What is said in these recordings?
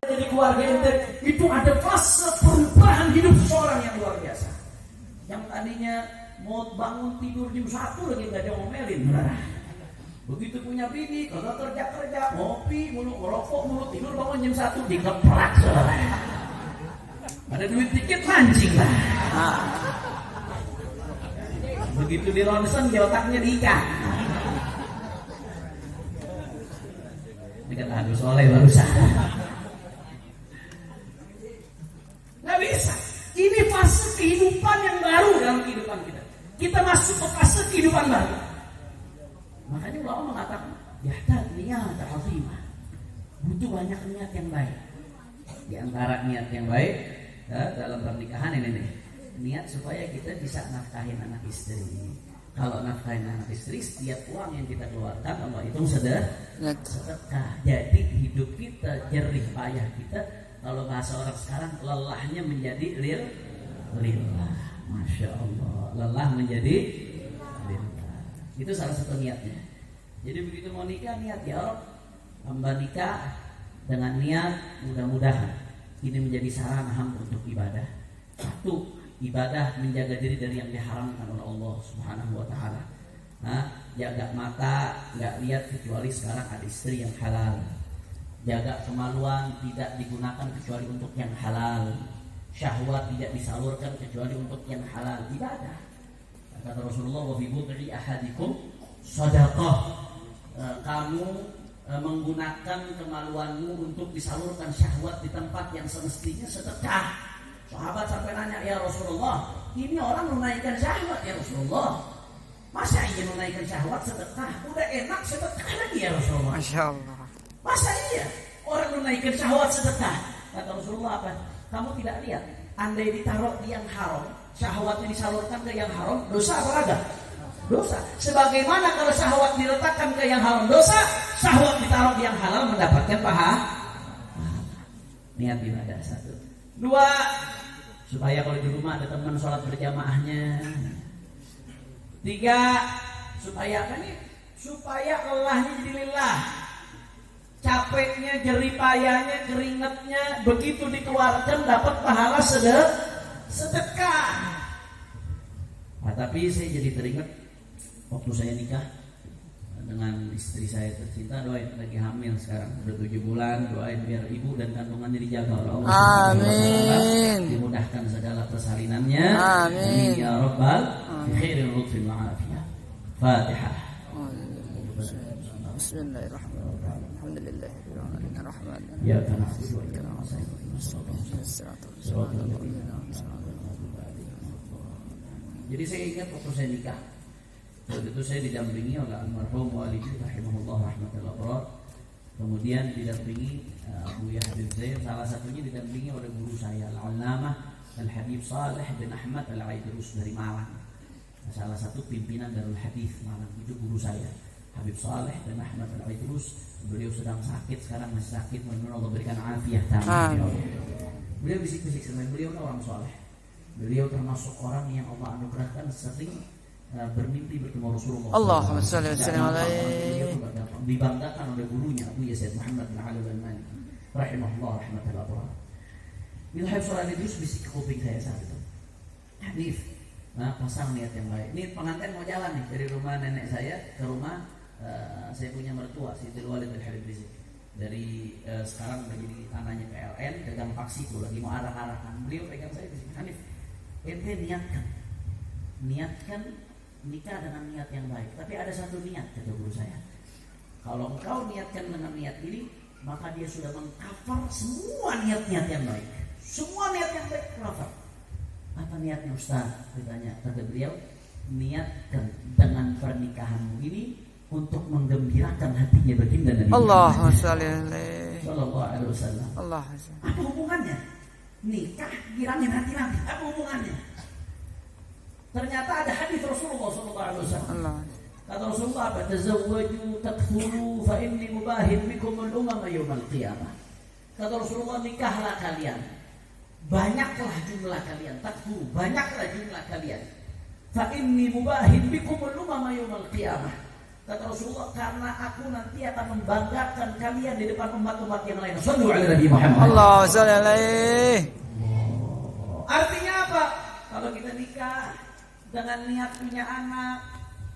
Jadi keluarga ente itu ada fase perubahan hidup seseorang yang luar biasa. Yang tadinya mau bangun tidur jam 1 lagi nggak diomelin. Begitu punya bini, kalau kerja, ngopi mulu, ngerokok mulu, tidur bangun jam 1 dikeprak. Ada duit dikit mancing lah. Begitu di ronsen di otaknya diikat. Ini kata Agus Soleh barusan. Nggak bisa. Ini fase kehidupan yang baru dalam kehidupan kita. Kita masuk ke fase kehidupan baru. Makanya ulama mengatakan, yahtad niyat azimah. Butuh banyak niat yang baik. Di antara niat yang baik dalam pernikahan ini nih, niat supaya kita bisa nafkahin anak istri. Kalau nafkahin anak istri, setiap uang yang kita keluarkan Allah hitung sedekah. Jadi hidup kita, jerih payah kita, kalau bahasa orang sekarang, lelahnya menjadi lillah. Masya Allah, lelah menjadi lillah. Itu salah satu niatnya. Jadi begitu mau nikah, niat ya Allah, hamba nikah dengan niat mudah-mudahan ini menjadi sarana hamba untuk ibadah. Satu, ibadah menjaga diri dari yang diharamkan oleh Allah Subhanahu wa taala. Jaga mata, enggak lihat kecuali sekarang ada istri yang halal. Jaga kemaluan, tidak digunakan kecuali untuk yang halal. Syahwat tidak disalurkan kecuali untuk yang halal. Ibadah. Kata Rasulullah, wa fi bud'i ahadikum shadaqah. Kamu menggunakan kemaluanmu untuk disalurkan syahwat di tempat yang semestinya sedekah. Sahabat sampai nanya, ya Rasulullah, ini orang menunaikan syahwat ya Rasulullah. Masa iya menunaikan syahwat sedekah? Udah enak sedekah lagi ya Rasulullah. Masya Allah. Masa iya orang menunaikan syahwat sedekah? Kata Rasulullah apa? Kamu tidak lihat, andai ditaruh di yang haram, syahwatnya disalurkan ke yang haram, dosa apa enggak? Dosa. Sebagaimana kalau syahwat diletakkan ke yang haram, dosa. Syahwat ditaruh di yang halal mendapatkan pahala. Niat ibadah satu. Dua, supaya kalau di rumah ada teman sholat berjamaahnya. Tiga, supaya apa nih? Supaya lelahnya jadi lillah. Capeknya, jeripayanya, keringatnya begitu dikeluarkan dapat pahala sedekah. Tapi saya jadi teringat waktu saya nikah dengan istri saya tercinta, doain lagi hamil sekarang udah 7 bulan, doain biar ibu dan kandungannya dijaga oleh Allah. Amin. Dimudahkan segala persalinannya. Amin. Ya Rabbal khairil lutfil ma'afiyah. Fatihah. Bismillahirrahmanirrahim. Alhamdulillahirabbil alamin arrahman. Ya na'budu wa iyyaka nasta'in. Jadi saya ingat waktu saya nikah, waktu itu saya didampingi oleh almarhum walidi rahimahullah rahmatullah barak. Kemudian didampingi Abu Habib Zain, salah satunya didampingi oleh guru saya Al-Allamah Al-Habib Saleh bin Ahmad Al-Aidrus dari Malang. Salah satu pimpinan Darul Hadis Malang itu guru saya, Habib Saleh bin Ahmad Al-Aidrus. Beliau sedang sakit, sekarang masih sakit, mudah-mudahan Allah berikan afiat tamam. Beliau bisik-bisik sama beliau orang soleh. Beliau termasuk orang yang Allah anugerahkan sering bermimpi bertemu Rasulullah. Allahumma shalli wa sallim alaihi. Dibanggakan oleh gurunya Abu Yazid Muhammad bin Ali al-Maliki rahimahullah rahmatullah barak. Bila Habib Saleh itu bisik ke kuping saya saat itu, Hanif, pasang niat yang baik. Ini pengantin mau jalan nih dari rumah nenek saya ke rumah saya punya mertua Siti Walid Al-Habib Rizik. Dari sekarang menjadi tanahnya PLN ke Gang Paksiku lagi mau arah-arahkan. Beliau pegang saya bisik, Hanif, ente niatkan nikah dengan niat yang baik. Tapi ada satu niat, kata guru saya. Kalau engkau niatkan dengan niat ini, maka dia sudah mengcover semua niat-niat yang baik. Semua niat yang baik cover. Apa niatnya Ustaz? Ditanya. Kata beliau, niatkan dengan pernikahanmu ini untuk menggembirakan hatinya baginda Nabi Allahumma shalli alaihi. sallallahu alaihi wasallam. Apa hubungannya? Nikah girangin hati Nabi. Apa hubungannya? Ternyata ada hadis Rasulullah sallallahu alaihi wasallam. Kata Rasulullah apa? Tazawwaju takfuru fa inni mubahin bikum al-umam yaumil qiyamah. Kata Rasulullah, nikahlah kalian. Banyaklah jumlah kalian, takfuru, banyaklah jumlah kalian. Fa inni mubahin bikum al-umam yaumil qiyamah. Kata Rasulullah, karena aku nanti akan membanggakan kalian di depan umat-umat yang lain. Shallu ala Nabi Muhammad. Allah salli alaihi. Artinya apa? Kalau kita nikah dengan niat punya anak,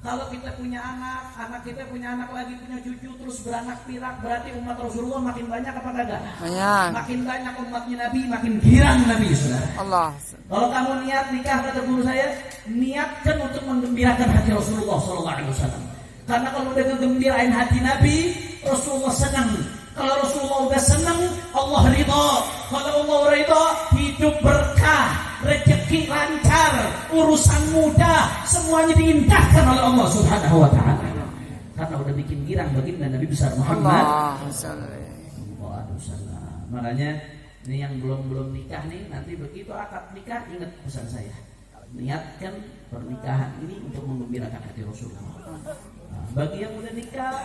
kalau kita punya anak kita punya anak lagi, punya cucu, terus beranak pirak, berarti umat Rasulullah makin banyak apa kagak? Banyak. Makin banyak umatnya Nabi, makin girang Nabi, saudara. Allah. Kalau kamu niat nikah, kata guru saya, niatkan untuk menggembirakan hati Rasulullah SAW. Karena kalau udah ngegembirain hati Nabi, Rasulullah senang. Kalau Rasulullah udah senang, Allah ridha. Kalau Allah ridha, hidup berkah, rezeki lancar, urusan mudah, semuanya diindahkan oleh Allah Subhanahu wa taala. Karena udah bikin girang baginda Nabi besar Muhammad. Makanya ini yang belum nikah nih, nanti begitu akad nikah ingat pesan saya. Niatkan pernikahan ini untuk menggembirakan hati Rasulullah. Bagi yang udah nikah,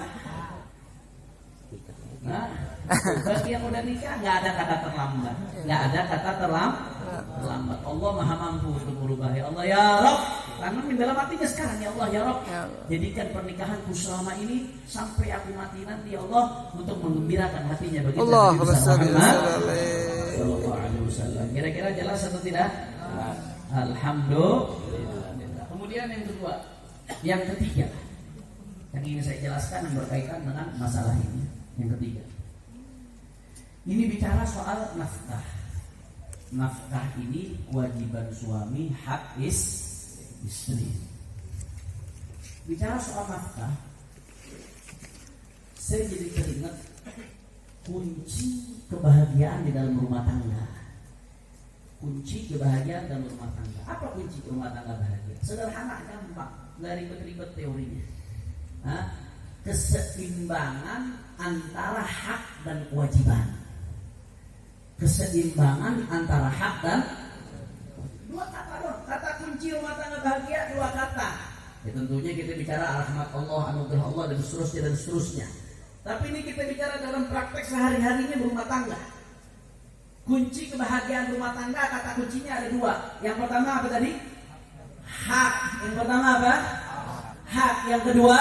bagi yang udah nikah nggak ada kata terlambat, nggak ada kata terlambat. Allah maha mampu untuk merubah. Ya Allah ya Rabb, karena dalam hatinya sekarang ya Allah ya Rabb, jadikan pernikahanku selama ini sampai aku mati nanti ya Allah untuk menggembirakan hatinya bagi Allah Sallallahu Alaihi Wasallam. Kira-kira jelas atau tidak? Alhamdulillah. Kemudian yang ketiga yang ingin saya jelaskan yang berkaitan dengan masalah ini. Yang ketiga, ini bicara soal nafkah. Nafkah ini kewajiban suami, hak istri. Bicara soal nafkah, saya jadi teringat kunci kebahagiaan di dalam rumah tangga. Kunci kebahagiaan dalam rumah tangga. Apa kunci rumah tangga bahagia? Sederhana, gampang, nggak ribet-ribet teorinya. Keseimbangan antara hak dan kewajiban. Keseimbangan antara hak dan dua kata dong. Kata kunci rumah tangga bahagia dua kata. Ya, tentunya kita bicara rahmat Allah, anugerah Allah dan seterusnya. Tapi ini kita bicara dalam praktek sehari-harinya berumah tangga. Kunci kebahagiaan rumah tangga, kata kuncinya ada dua. Yang pertama apa tadi? Hak. Yang pertama apa? Hak. Yang kedua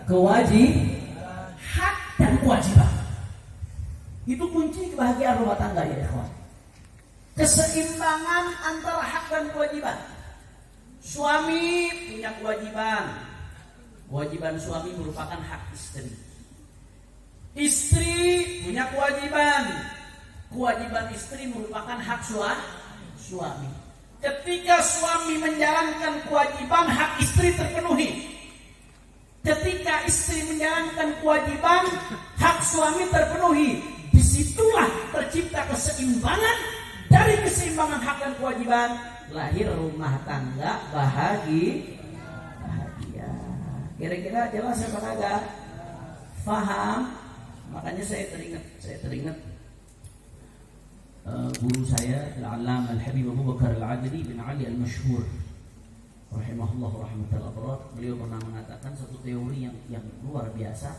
hak dan kewajiban. Itu kunci kebahagiaan rumah tangga ya ikhwan. Keseimbangan antara hak dan kewajiban. Suami punya kewajiban. Kewajiban suami merupakan hak istri. Istri punya kewajiban. Kewajiban istri merupakan hak suami. Ketika suami menjalankan kewajiban, hak istri terpenuhi. Ketika istri menjalankan kewajiban, hak suami terpenuhi. Disitulah tercipta keseimbangan. Dari keseimbangan hak dan kewajiban lahir rumah tangga bahagia. Kira-kira jelas apa kagak? Faham? Makanya saya teringat guru saya Al-Allamah Al-Habib Abu Bakar Al-Adli bin Ali Al-Mashhur rahimahullah rahmatal abrar. Beliau pernah mengatakan satu teori yang luar biasa.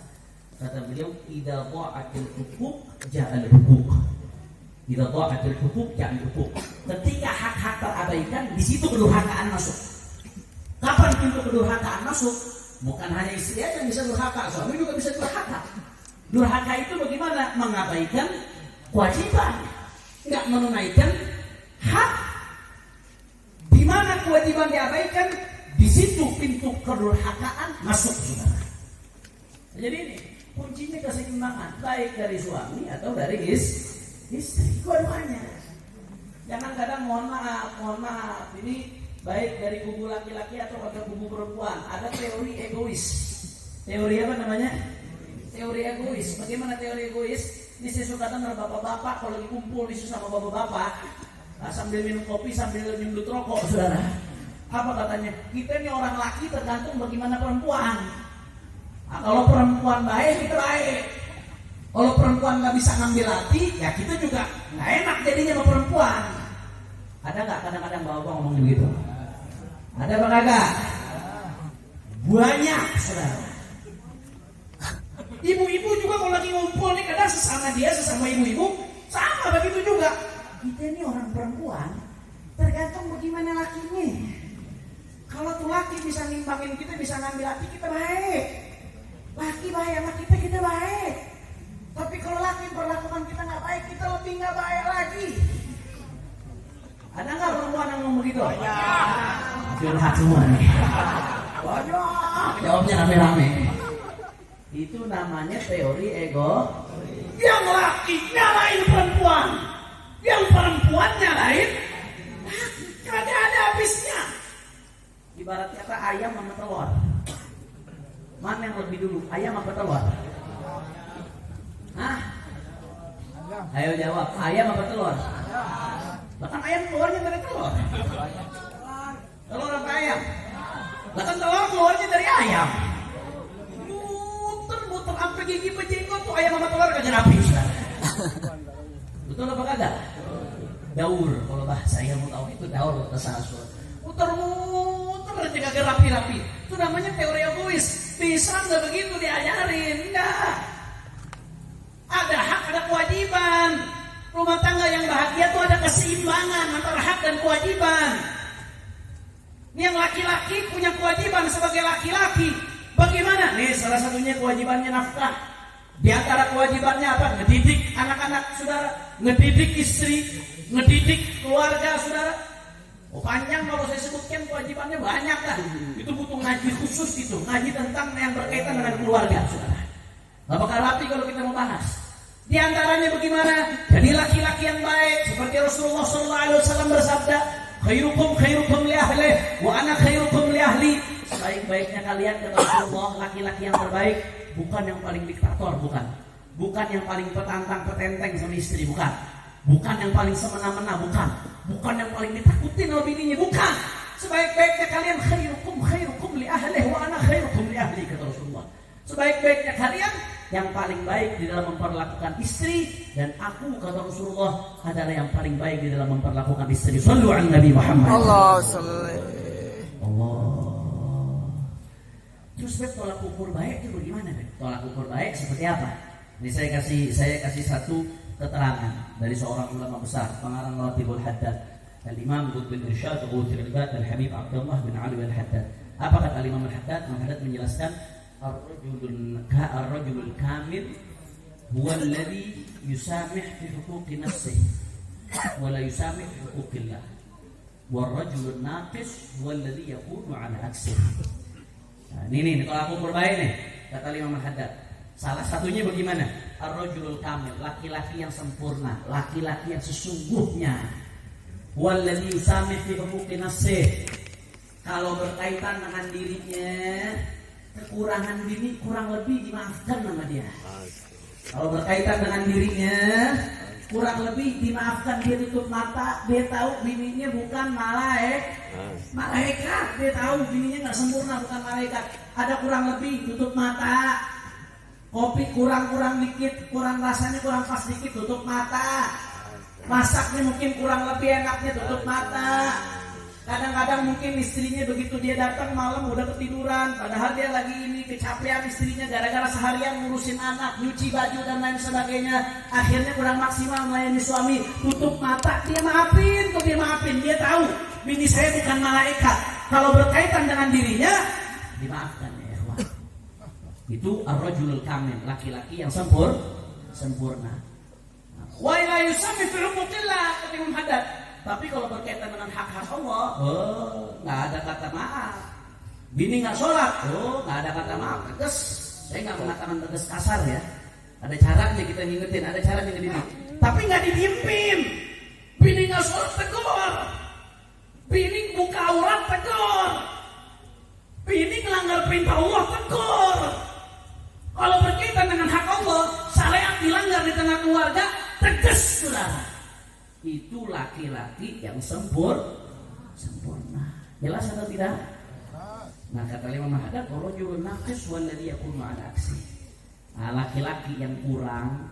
Kata beliau, idza dha'atil huquq ja'al huquq. Idza dha'atil huquq ja'al huquq. Ketika hak-hak terabaikan, di situ kedurhakaan masuk. Kapan pintu kedurhakaan masuk? Bukan hanya istri aja yang bisa durhaka, suami juga bisa durhaka. Durhaka itu bagaimana? Mengabaikan kewajiban, enggak menunaikan hak. Di mana kewajiban diabaikan, di situ pintu kedurhakaan masuk, saudara. Jadi ini kuncinya keseimbangan, baik dari suami atau dari istri, dua-duanya. Jangan kadang mohon maaf, ini baik dari kubu laki-laki atau dari kubu perempuan. Ada teori egois. Teori apa namanya? Teori egois. Bagaimana teori egois? Ini saya suka dengar bapak-bapak kalau lagi kumpul di sama bapak-bapak, sambil minum kopi, sambil nyundut rokok, saudara. Apa katanya? Kita ini orang laki tergantung bagaimana perempuan. Nah, kalau perempuan baik, kita baik. Kalau perempuan nggak bisa ngambil hati, ya kita juga nggak enak jadinya sama perempuan. Ada nggak kadang-kadang bapak ngomong begitu? Ada apa kagak? Banyak, saudara. Ibu-ibu juga kalau lagi ngumpul nih, kadang sesama ibu-ibu sama begitu juga. Kita ini orang perempuan, tergantung bagaimana lakinya. Kalau tuh laki bisa ngimbangin kita, bisa ngambil hati kita, baik. Laki baik sama kita, kita baik. Tapi kalau laki perlakukan kita nggak baik, kita lebih nggak baik lagi. Ada nggak perempuan yang ngomong begitu? Curhat semua nih. Banyak. Jawabnya rame-rame. Itu namanya teori ego. Yang laki nyalain perempuan, yang perempuan nyalain laki. Kagak ada habisnya. Ibarat kata ayam sama telur. Mana yang lebih dulu, ayam apa telur? Hah? Ayo jawab, ayam apa telur? Bahkan ayam keluarnya dari telur. Telur apa ayam? Bahkan telur keluarnya dari ayam. Muter-muter sampai gigi bejenggot tuh ayam sama telur kagak habis. Betul apa kagak? Daur, kalau bahasa yang mau tahu itu daur tesasul. Muter-muter aja kagak rapi-rapi. Itu namanya teori egois. Bisa nggak begitu diajarin? Enggak. Ada hak, ada kewajiban. Rumah tangga yang bahagia itu ada keseimbangan antara hak dan kewajiban. Ini yang laki-laki punya kewajiban sebagai laki-laki. Bagaimana? Nih salah satunya kewajibannya nafkah. Di antara kewajibannya apa? Ngedidik anak-anak saudara, ngedidik istri, ngedidik keluarga saudara. Oh panjang kalau saya sebutkan kewajibannya banyak kan. Itu butuh ngaji khusus gitu, ngaji tentang yang berkaitan dengan keluarga saudara. Gak bakal rapi kalau kita mau bahas. Di antaranya bagaimana? Jadi laki-laki yang baik seperti Rasulullah SAW bersabda, khairukum li ahli wa ana khairukum li ahli. Sebaik-baiknya kalian kata Rasulullah, laki-laki yang terbaik bukan yang paling diktator, bukan yang paling petantang-petenteng sama istri, bukan yang paling semena-mena, bukan yang paling ditakutin oleh bininya, bukan. Sebaik-baiknya kalian khairukum li ahli wa ana khairukum li ahli kata Rasulullah. Sebaik-baiknya kalian yang paling baik di dalam memperlakukan istri, dan aku kata Rasulullah adalah yang paling baik di dalam memperlakukan istri. Shallu ala Nabi Muhammad. Allah. Terus tolak ukur baik itu bagaimana? Tolak ukur baik seperti apa? Ini saya kasih satu keterangan dari seorang ulama besar, pengarang Ratibul Haddad, Al-Imam Qutb bin Irsyad Ghuthul Ibad Al-Habib Abdullah bin Ali Al-Haddad. Apa kata Imam Al-Haddad? Imam Al-Haddad menjelaskan Ar-rajulul kamil huwa alladhi yusamih fi huquqi nafsihi wa la yusamih fi huquqillah. War-rajulun naqis huwa alladhi yakunu ala aksihi. Nah, ini tolak ukur baik nih kata Imam Al-Haddad. Salah satunya bagaimana? Ar-rajulul kamil, laki-laki yang sempurna, laki-laki yang sesungguhnya. Walladzi yusamih fi huquqi nafsihi. Kalau berkaitan dengan dirinya, kekurangan bini kurang lebih dimaafkan sama dia. Kalau berkaitan dengan dirinya, kurang lebih dimaafkan. Dia tutup mata, dia tahu bininya bukan malaikat. Dia tahu bininya nggak sempurna, bukan malaikat. Ada kurang lebih, tutup mata. Kopi kurang dikit, kurang rasanya kurang pas dikit, tutup mata. Masaknya mungkin kurang lebih enaknya, tutup mata. Kadang-kadang mungkin istrinya begitu dia datang malam udah ketiduran, padahal dia lagi kecapean istrinya gara-gara seharian ngurusin anak, nyuci baju dan lain sebagainya. Akhirnya kurang maksimal melayani suami, tutup mata, dia maafin. Dia tahu bini saya bukan malaikat. Kalau berkaitan dengan dirinya, dimaafkan ya. Itu ar-rajulul kamil, laki-laki yang sempurna. Wa la yusammi fi huquqillah kata Imam Haddad. Tapi kalau berkaitan dengan hak-hak Allah, nggak ada kata maaf. Bini nggak sholat, nggak ada kata maaf. Tegas, saya nggak mengatakan tegas kasar ya. Ada caranya kita ngingetin, ada caranya ngedidik. Tapi nggak didimpin. Bini nggak sholat, tegur. Bini buka aurat, tegur. Bini melanggar perintah Allah, tegur. Kalau berkaitan dengan hak Allah, syariat dilanggar di tengah keluarga, tegas saudara. Itu laki-laki yang sempurna. Jelas atau tidak? Nah kata Imam Haddad, rajulun naqis walladhi yakunu ala aksi. Nah, laki-laki yang kurang,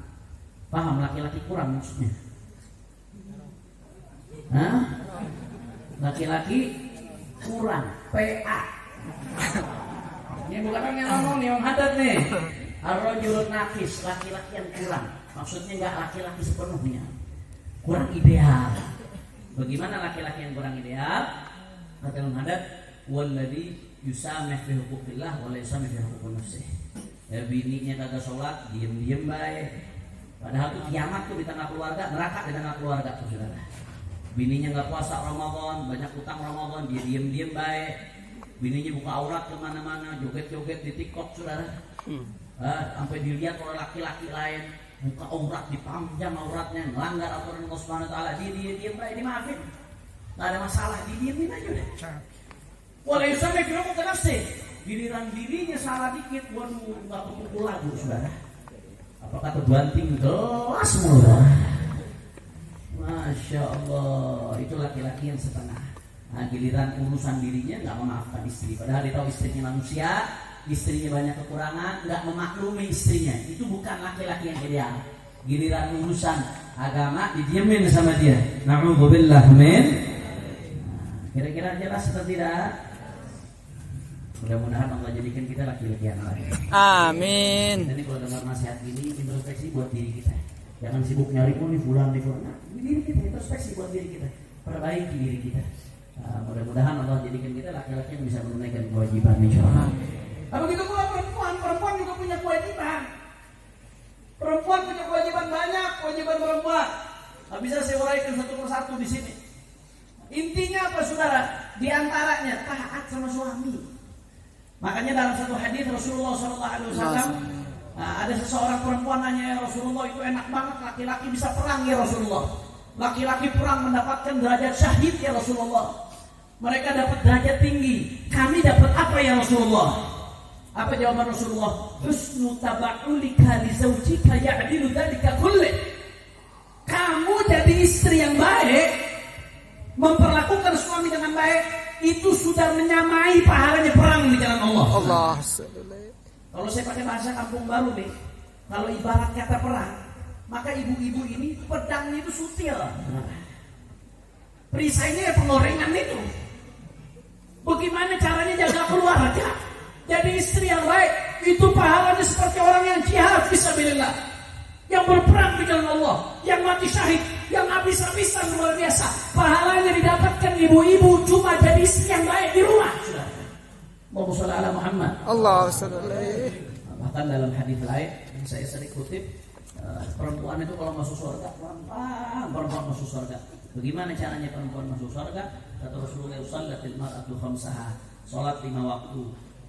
paham laki-laki kurang maksudnya? Hah? Laki-laki kurang, PA. Ini bukan orang yang ngomong nih, Imam Haddad nih. Ar-rajulun naqis, laki-laki yang kurang. Maksudnya enggak laki-laki sepenuhnya. Kurang ideal. Bagaimana laki-laki yang kurang ideal? Kata Imam Haddad, walladzi yusamih fi huquqillah wa la yusamih fi huquqin nafsihi. Ya bininya kagak sholat, diem baik. Padahal tuh kiamat tuh di tengah keluarga, neraka di tengah keluarga tuh saudara. Bininya nggak puasa Ramadan, banyak utang Ramadan, dia diem baik. Bininya buka aurat kemana-mana, joget-joget di TikTok saudara. Sampai dilihat oleh laki-laki lain, buka aurat, dipanjang auratnya, melanggar aturan Allah Subhanahu wa taala. Dia diem baik, dimaafin. Nggak ada masalah, didiemin aja udah. Walau sampai kira mau kena sih, giliran dirinya salah dikit, waduh nggak pukul lagu saudara. Apa kata banting gelas mulu. Masya Allah, itu laki-laki yang setengah. Nah, giliran urusan dirinya nggak memaafkan istri. Padahal dia tahu istrinya manusia, istrinya banyak kekurangan, nggak memaklumi istrinya. Itu bukan laki-laki yang ideal. Giliran urusan agama didiemin sama dia. Na'udzubillah min. Kira-kira jelas atau tidak? Mudah-mudahan Allah jadikan kita laki-laki yang baik. Amin. Jadi kalau dengar nasihat ini, introspeksi buat diri kita. Jangan sibuk nyari nih fulan. Ini diri kita, introspeksi buat diri kita. Perbaiki diri kita. Mudah-mudahan Allah jadikan kita laki-laki yang bisa menunaikan kewajiban, insyaallah. Begitu pula perempuan juga punya kewajiban. Perempuan punya kewajiban banyak, kewajiban perempuan. Nggak bisa saya uraikan satu persatu di sini. Intinya apa saudara? Di antaranya taat sama suami. Makanya dalam satu hadis Rasulullah SAW, ada seseorang perempuan nanya, ya Rasulullah, itu enak banget laki-laki bisa perang ya Rasulullah. Laki-laki perang mendapatkan derajat syahid ya Rasulullah. Mereka dapat derajat tinggi. Kami dapat apa ya Rasulullah? Apa jawaban Rasulullah? Husnu taba'ulika li zawjika ya'dilu dzalika kulli. Kamu jadi istri yang baik, memperlakukan suami dengan baik, itu sudah menyamai pahalanya perang di jalan Allah. Allah. Kalau saya pakai bahasa kampung baru nih, kalau ibarat kata perang, maka ibu-ibu ini pedangnya itu sutil. Perisainya ya pengorengan itu. Bagaimana caranya jaga keluarga? Jadi istri yang baik itu pahalanya seperti orang yang jihad fisabilillah, yang berperang di jalan Allah, yang mati syahid, yang habis-habisan luar biasa. Pahalanya didapatkan ibu-ibu cuma jadi istri yang baik di rumah. Allahumma shalli ala Muhammad. Allahumma shalli. Bahkan dalam hadis lain yang saya sering kutip, perempuan itu kalau masuk surga, perempuan masuk surga. Bagaimana caranya perempuan masuk surga? Kata Rasulullah, "Shallatil mar'atu khamsaha." Salat 5 waktu.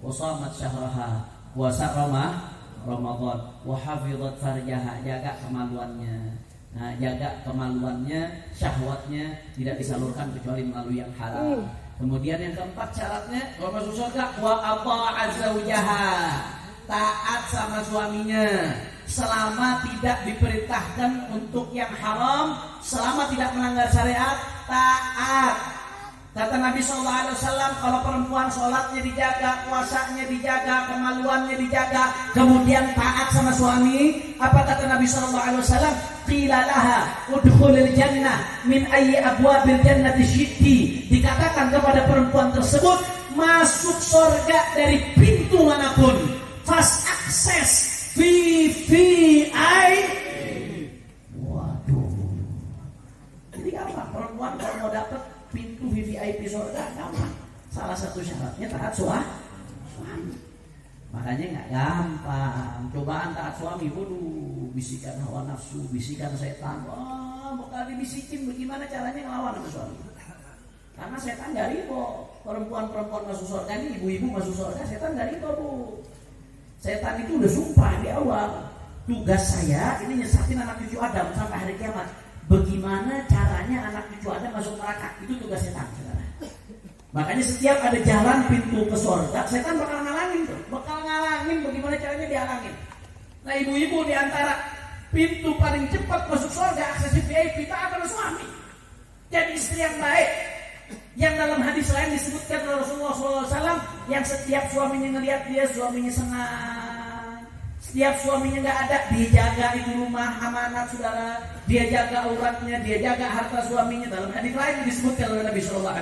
Wa shamat syahraha. Puasa Ramadan. Wa hafizat farjaha. Jaga kemaluannya. Nah, jaga kemaluannya, syahwatnya tidak disalurkan kecuali melalui yang halal. Kemudian yang keempat syaratnya kalau masuk surga, wa ata'a zaujaha. Taat sama suaminya selama tidak diperintahkan untuk yang haram, selama tidak melanggar syariat, taat. Kata Nabi SAW, kalau perempuan sholatnya dijaga, puasanya dijaga, kemaluannya dijaga, kemudian taat sama suami, apa kata Nabi SAW? Qila laha udkhulil jannah min ayyi abwabil jannati syi'ti. Dikatakan kepada perempuan tersebut, masuk surga dari pintu manapun. Fast access VVIP. Waduh. Jadi apa? Perempuan kalau mau dapat pintu VVIP surga gampang. Salah satu syaratnya taat suami. Makanya nggak gampang. Cobaan taat suami, waduh, bisikan hawa nafsu, bisikan setan. Wah, bakal dibisikin bagaimana caranya ngelawan sama suami. Karena setan nggak ridho. Perempuan masuk surga ini, ibu-ibu masuk surga, setan nggak ridho, Bu. Setan itu udah sumpah di awal, tugas saya ini nyesatin anak cucu Adam sampai hari kiamat. Bagaimana caranya anak cucu Adam masuk neraka? Itu tugas setan, saudara. Makanya setiap ada jalan pintu ke surga, setan bakal ngalangin tuh, bagaimana caranya dihalangin. Nah, ibu-ibu di antara pintu paling cepat masuk surga, akses VIP, taat sama suami. Jadi istri yang baik, yang dalam hadis lain disebutkan oleh Rasulullah SAW, yang setiap suaminya ngelihat dia, suaminya senang. Setiap suaminya nggak ada, dijaga itu rumah amanat, saudara. Dia jaga auratnya, dia jaga harta suaminya. Dalam hadis lain disebutkan oleh Nabi SAW.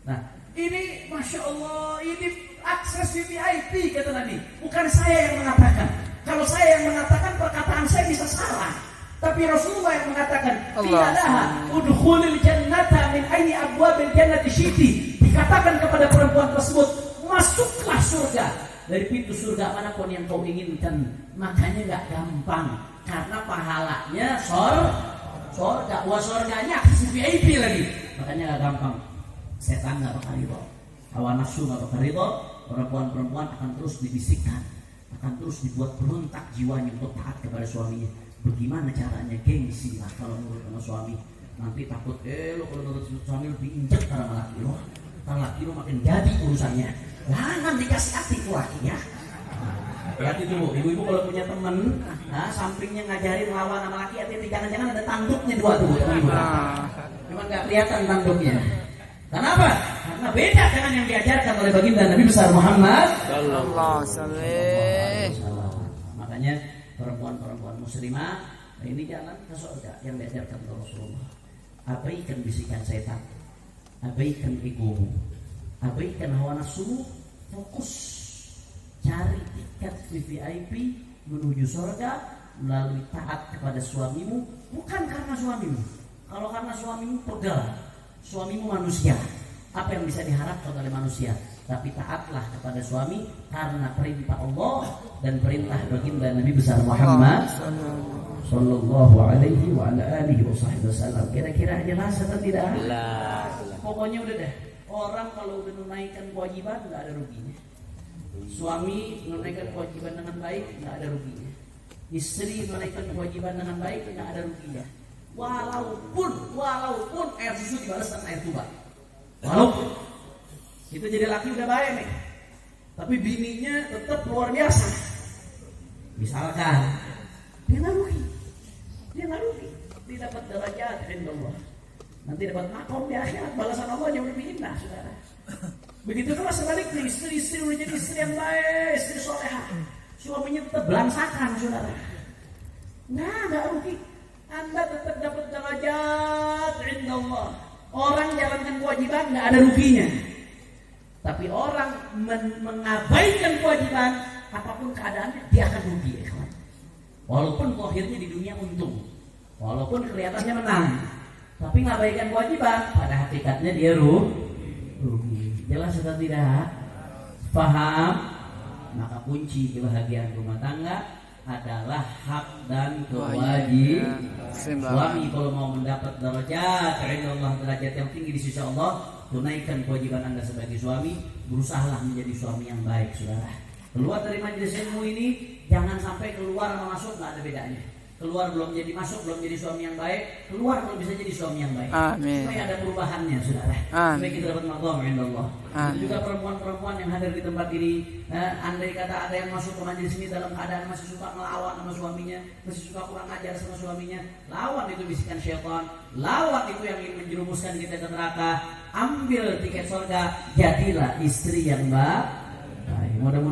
Nah, ini masya Allah, ini akses VIP kata Nabi. Bukan saya yang mengatakan. Kalau saya yang mengatakan, perkataan saya bisa salah. Tapi Rasulullah yang mengatakan, "Qilalaha udkhulil jannata min ayyi abwabil jannati syi'ti." Dikatakan kepada perempuan tersebut, masuklah surga dari pintu surga manapun yang kau inginkan. Makanya nggak gampang, karena pahalanya surga, wah surganya VIP lagi. Makanya nggak gampang. Setan nggak bakal ridho, hawa nafsu nggak bakal ridho. Perempuan-perempuan akan terus dibisikkan, akan terus dibuat berontak jiwanya untuk taat kepada suaminya. Bagaimana caranya? Gengsi lah kalau nurut sama suami. Nanti takut lo kalau nurut suami lebih injek sama laki lo. Ntar laki lo makin jadi urusannya. Jangan dikasih hati ke lakinya. Hati dulu, ibu-ibu kalau punya temen, sampingnya ngajarin lawan sama laki, hati-hati jangan-jangan ada tanduknya dua tuh, ibu. Cuman nggak kelihatan tanduknya. Kenapa? Karena beda dengan yang diajarkan oleh baginda Nabi besar Muhammad Sallallahu alaihi wasallam. Makanya perempuan-perempuan muslimah ini jalan ke surga yang diajarkan oleh Rasulullah. Abaikan bisikan setan, abaikan egomu, abaikan hawa nafsu, fokus cari tiket VIP menuju surga melalui taat kepada suamimu, bukan karena suamimu. Kalau karena suamimu pegal, suamimu manusia, apa yang bisa diharapkan oleh manusia? Tapi taatlah kepada suami karena perintah Allah dan perintah baginda Nabi besar Muhammad Sallallahu alaihi wa ala alihi wasallam. Kira-kira jelas atau tidak? Jelas. Pokoknya udah deh. Orang kalau udah menunaikan kewajiban nggak ada ruginya. Suami menunaikan kewajiban dengan baik nggak ada ruginya. Istri menunaikan kewajiban dengan baik nggak ada ruginya. Walaupun air susu dibalas dengan air tuba. Walaupun itu jadi laki udah baik nih, tapi bininya tetap luar biasa. Misalkan dia nggak rugi, dia dapat derajat Allah. Nanti dapat makom di akhirat, balasan Allah yang lebih indah, saudara. Begitu pula sebaliknya, istri udah jadi istri yang baik, istri soleha, suaminya tetap belangsakan, saudara. Nggak rugi. Anda tetap dapat derajat Allah. Orang jalankan kewajiban nggak ada ruginya. Tapi orang mengabaikan kewajiban, apapun keadaannya dia akan rugi, ya kawan. Walaupun akhirnya di dunia untung, walaupun kelihatannya menang, tapi mengabaikan kewajiban, pada hakikatnya dia rugi. Jelas atau tidak? Paham? Maka kunci kebahagiaan rumah tangga adalah hak dan kewajiban. Suami kalau mau mendapat derajat Allah, derajat yang tinggi di sisi Allah, tunaikan kewajiban Anda sebagai suami, berusahalah menjadi suami yang baik, saudara. Keluar dari majelis ilmu ini, jangan sampai keluar sama masuk nggak ada bedanya. Keluar belum jadi masuk, belum jadi suami yang baik. Keluar belum bisa jadi suami yang baik. Amin. Supaya ada perubahannya, saudara. Supaya kita dapat maqam Allah. Itu juga perempuan-perempuan yang hadir di tempat ini. Andai kata ada yang masuk ke majelis ini dalam keadaan masih suka melawan sama suaminya, masih suka kurang ajar sama suaminya, lawan itu bisikan syaitan, lawan itu yang ingin menjerumuskan kita ke neraka. Ambil tiket surga, jadilah istri yang baik. Mudah-mudahan